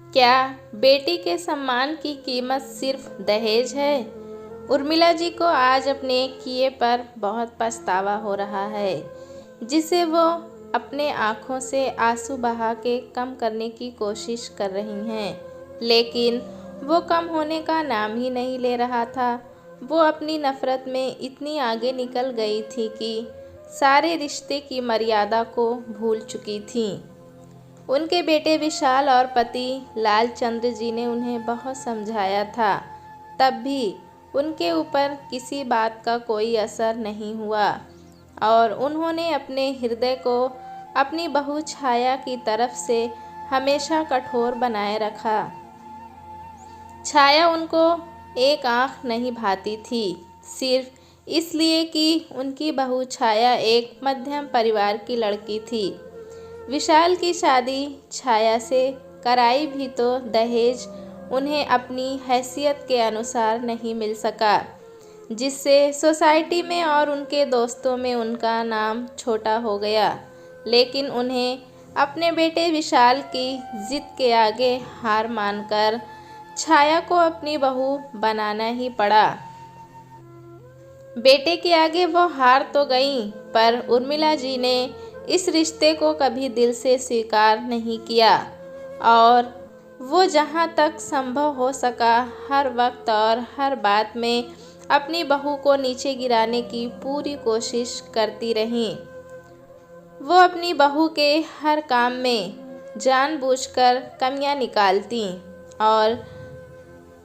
क्या बेटी के सम्मान की कीमत सिर्फ दहेज है? उर्मिला जी को आज अपने किए पर बहुत पछतावा हो रहा है, जिसे वो अपने आँखों से आंसू बहा के कम करने की कोशिश कर रही हैं। लेकिन वो कम होने का नाम ही नहीं ले रहा था। वो अपनी नफ़रत में इतनी आगे निकल गई थी कि सारे रिश्ते की मर्यादा को भूल चुकी थी। उनके बेटे विशाल और पति लालचंद्र जी ने उन्हें बहुत समझाया था, तब भी उनके ऊपर किसी बात का कोई असर नहीं हुआ और उन्होंने अपने हृदय को अपनी बहू छाया की तरफ से हमेशा कठोर बनाए रखा। छाया उनको एक आँख नहीं भाती थी, सिर्फ इसलिए कि उनकी बहू छाया एक मध्यम परिवार की लड़की थी। विशाल की शादी छाया से कराई भी तो दहेज उन्हें अपनी हैसियत के अनुसार नहीं मिल सका, जिससे सोसाइटी में और उनके दोस्तों में उनका नाम छोटा हो गया। लेकिन उन्हें अपने बेटे विशाल की जिद के आगे हार मानकर छाया को अपनी बहू बनाना ही पड़ा। बेटे के आगे वो हार तो गईं, पर उर्मिला जी ने इस रिश्ते को कभी दिल से स्वीकार नहीं किया और वो जहाँ तक संभव हो सका हर वक्त और हर बात में अपनी बहू को नीचे गिराने की पूरी कोशिश करती रहीं। वो अपनी बहू के हर काम में जानबूझकर कमियां निकालती और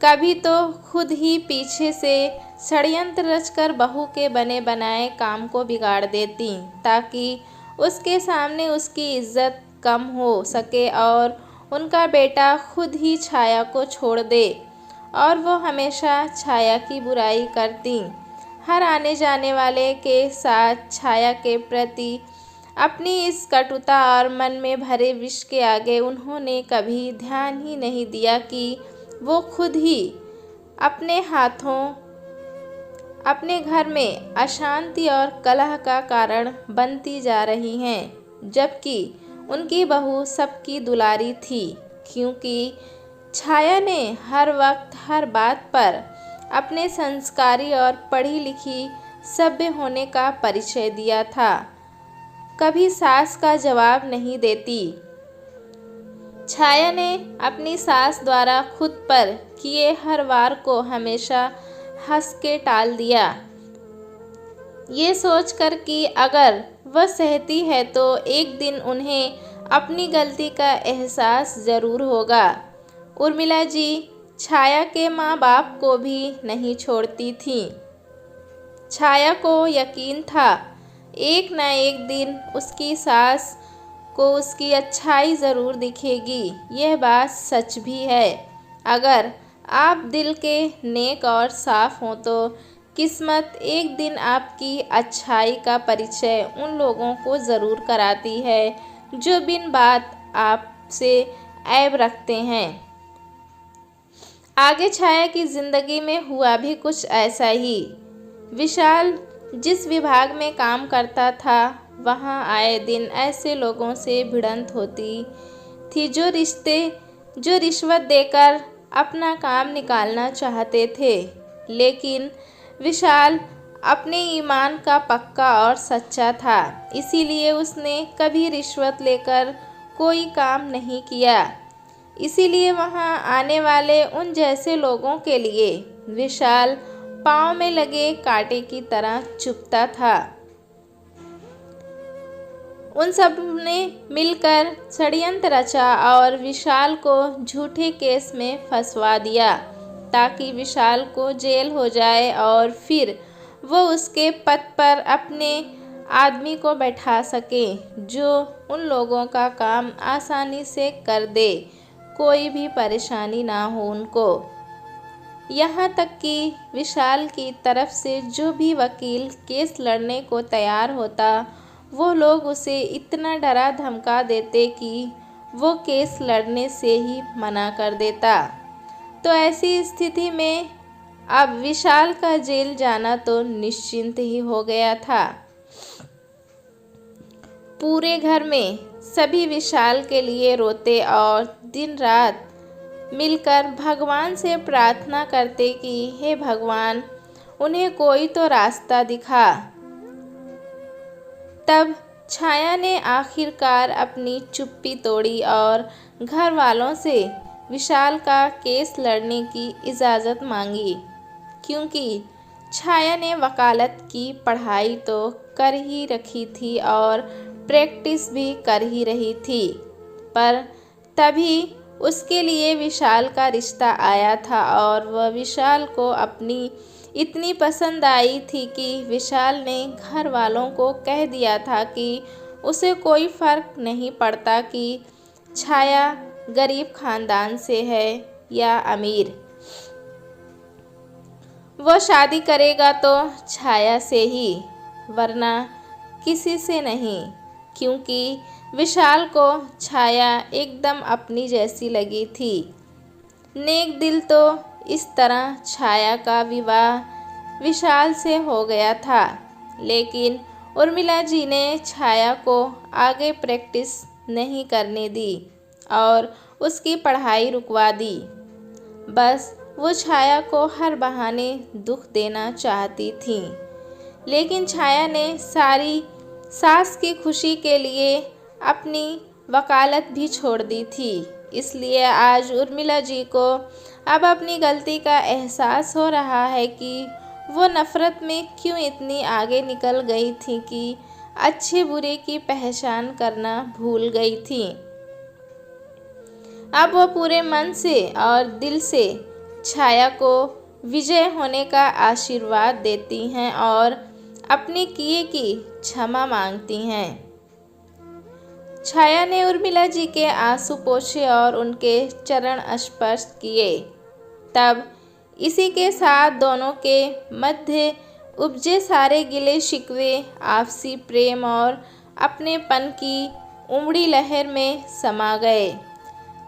कभी तो खुद ही पीछे से षड्यंत्र रचकर बहू के बने बनाए काम को बिगाड़ देती, ताकि उसके सामने उसकी इज्जत कम हो सके और उनका बेटा खुद ही छाया को छोड़ दे और वो हमेशा छाया की बुराई करती। हर आने जाने वाले के साथ छाया के प्रति अपनी इस कटुता और मन में भरे विष के आगे उन्होंने कभी ध्यान ही नहीं दिया कि वो खुद ही अपने हाथों अपने घर में अशांति और कलह का कारण बनती जा रही हैं, जबकि उनकी बहू सबकी दुलारी थी, क्योंकि छाया ने हर वक्त हर बात पर अपने संस्कारी और पढ़ी लिखी सभ्य होने का परिचय दिया था। कभी सास का जवाब नहीं देती। छाया ने अपनी सास द्वारा खुद पर किए हर वार को हमेशा हंस के टाल दिया, ये सोचकर कि अगर वह सहती है तो एक दिन उन्हें अपनी गलती का एहसास ज़रूर होगा। उर्मिला जी छाया के माँ बाप को भी नहीं छोड़ती थीं। छाया को यकीन था एक न एक दिन उसकी सास को उसकी अच्छाई ज़रूर दिखेगी। यह बात सच भी है। अगर आप दिल के नेक और साफ हों तो किस्मत एक दिन आपकी अच्छाई का परिचय उन लोगों को ज़रूर कराती है जो बिन बात आपसे ऐब रखते हैं। आगे छाया की ज़िंदगी में हुआ भी कुछ ऐसा ही। विशाल जिस विभाग में काम करता था वहाँ आए दिन ऐसे लोगों से भिड़ंत होती थी जो रिश्वत देकर अपना काम निकालना चाहते थे। लेकिन विशाल अपने ईमान का पक्का और सच्चा था, इसीलिए उसने कभी रिश्वत लेकर कोई काम नहीं किया। इसीलिए वहाँ आने वाले उन जैसे लोगों के लिए विशाल पाँव में लगे कांटे की तरह चुभता था। उन सब ने मिलकर षड्यंत्र रचा और विशाल को झूठे केस में फंसवा दिया, ताकि विशाल को जेल हो जाए और फिर वो उसके पद पर अपने आदमी को बैठा सके, जो उन लोगों का काम आसानी से कर दे, कोई भी परेशानी ना हो उनको। यहाँ तक कि विशाल की तरफ से जो भी वकील केस लड़ने को तैयार होता, वो लोग उसे इतना डरा धमका देते कि वो केस लड़ने से ही मना कर देता। तो ऐसी स्थिति में अब विशाल का जेल जाना तो निश्चिंत ही हो गया था। पूरे घर में सभी विशाल के लिए रोते और दिन रात मिलकर भगवान से प्रार्थना करते कि हे भगवान, उन्हें कोई तो रास्ता दिखा। तब छाया ने आखिरकार अपनी चुप्पी तोड़ी और घर वालों से विशाल का केस लड़ने की इजाज़त मांगी, क्योंकि छाया ने वकालत की पढ़ाई तो कर ही रखी थी और प्रैक्टिस भी कर ही रही थी। पर तभी उसके लिए विशाल का रिश्ता आया था और वह विशाल को अपनी इतनी पसंद आई थी कि विशाल ने घर वालों को कह दिया था कि उसे कोई फ़र्क नहीं पड़ता कि छाया गरीब खानदान से है या अमीर। वो शादी करेगा तो छाया से ही, वरना किसी से नहीं, क्योंकि विशाल को छाया एकदम अपनी जैसी लगी थी। नेक दिल तो इस तरह छाया का विवाह विशाल से हो गया था, लेकिन उर्मिला जी ने छाया को आगे प्रैक्टिस नहीं करने दी और उसकी पढ़ाई रुकवा दी। बस वो छाया को हर बहाने दुख देना चाहती थी, लेकिन छाया ने सारी सास की खुशी के लिए अपनी वकालत भी छोड़ दी थी। इसलिए आज उर्मिला जी को अब अपनी गलती का एहसास हो रहा है कि वो नफ़रत में क्यों इतनी आगे निकल गई थी कि अच्छे बुरे की पहचान करना भूल गई थी। अब वो पूरे मन से और दिल से छाया को विजय होने का आशीर्वाद देती हैं और अपने किए की क्षमा मांगती हैं। छाया ने उर्मिला जी के आंसू पोंछे और उनके चरण स्पर्श किए। तब इसी के साथ दोनों के मध्य उपजे सारे गिले शिकवे आपसी प्रेम और अपनेपन की उमड़ी लहर में समा गए।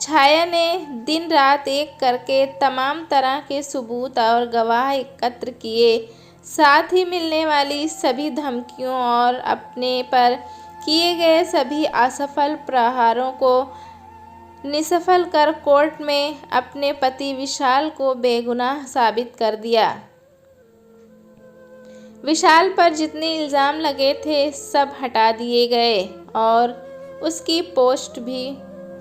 छाया ने दिन रात एक करके तमाम तरह के सबूत और गवाह एकत्र किए, साथ ही मिलने वाली सभी धमकियों और अपने पर किए गए सभी असफल प्रहारों को निष्फल कर कोर्ट में अपने पति विशाल को बेगुनाह साबित कर दिया। विशाल पर जितने इल्ज़ाम लगे थे सब हटा दिए गए और उसकी पोस्ट भी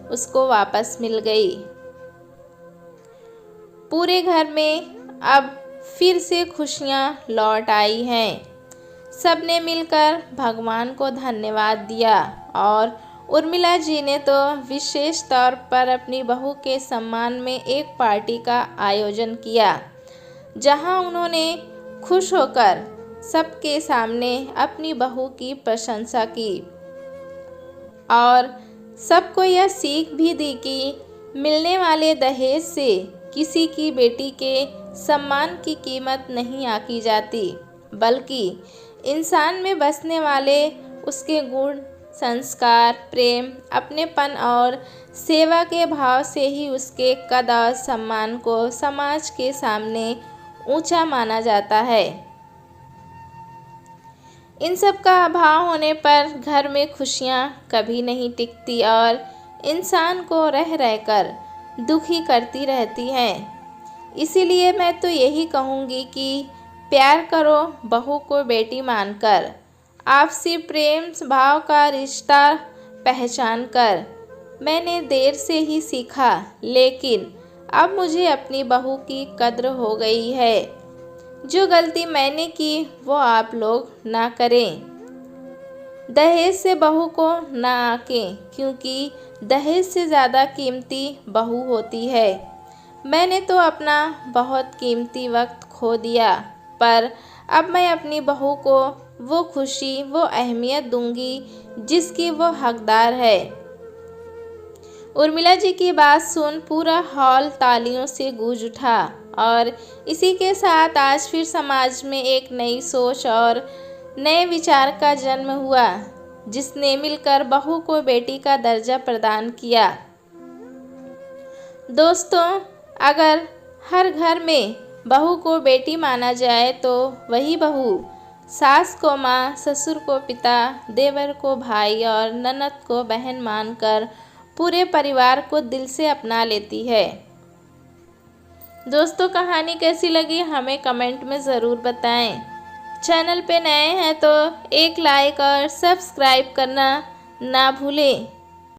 उसको वापस मिल गई। पूरे घर में अब फिर से खुशियाँ लौट आई हैं। सबने मिलकर भगवान को धन्यवाद दिया और उर्मिला जी ने तो विशेष तौर पर अपनी बहू के सम्मान में एक पार्टी का आयोजन किया, जहां उन्होंने खुश होकर सबके सामने अपनी बहू की प्रशंसा की और सबको यह सीख भी दी कि मिलने वाले दहेज से किसी की बेटी के सम्मान की कीमत नहीं आंकी जाती, बल्कि इंसान में बसने वाले उसके गुण, संस्कार, प्रेम, अपनेपन और सेवा के भाव से ही उसके कद और सम्मान को समाज के सामने ऊंचा माना जाता है। इन सब का अभाव होने पर घर में खुशियाँ कभी नहीं टिकती और इंसान को रह रहकर दुखी करती रहती हैं। इसीलिए मैं तो यही कहूँगी कि प्यार करो बहू को बेटी मानकर, आपसी प्रेम भाव का रिश्ता पहचान कर। मैंने देर से ही सीखा, लेकिन अब मुझे अपनी बहू की कद्र हो गई है। जो गलती मैंने की वो आप लोग ना करें। दहेज से बहू को ना आंकें, क्योंकि दहेज से ज़्यादा कीमती बहू होती है। मैंने तो अपना बहुत कीमती वक्त खो दिया, पर अब मैं अपनी बहू को वो खुशी, वो अहमियत दूंगी जिसकी वो हकदार है। उर्मिला जी की बात सुन पूरा हॉल तालियों से गूंज उठा और इसी के साथ आज फिर समाज में एक नई सोच और नए विचार का जन्म हुआ, जिसने मिलकर बहू को बेटी का दर्जा प्रदान किया। दोस्तों, अगर हर घर में बहू को बेटी माना जाए तो वही बहू सास को माँ, ससुर को पिता, देवर को भाई और ननद को बहन मानकर पूरे परिवार को दिल से अपना लेती है। दोस्तों कहानी कैसी लगी हमें कमेंट में ज़रूर बताएं। चैनल पे नए हैं तो एक लाइक और सब्सक्राइब करना ना भूलें।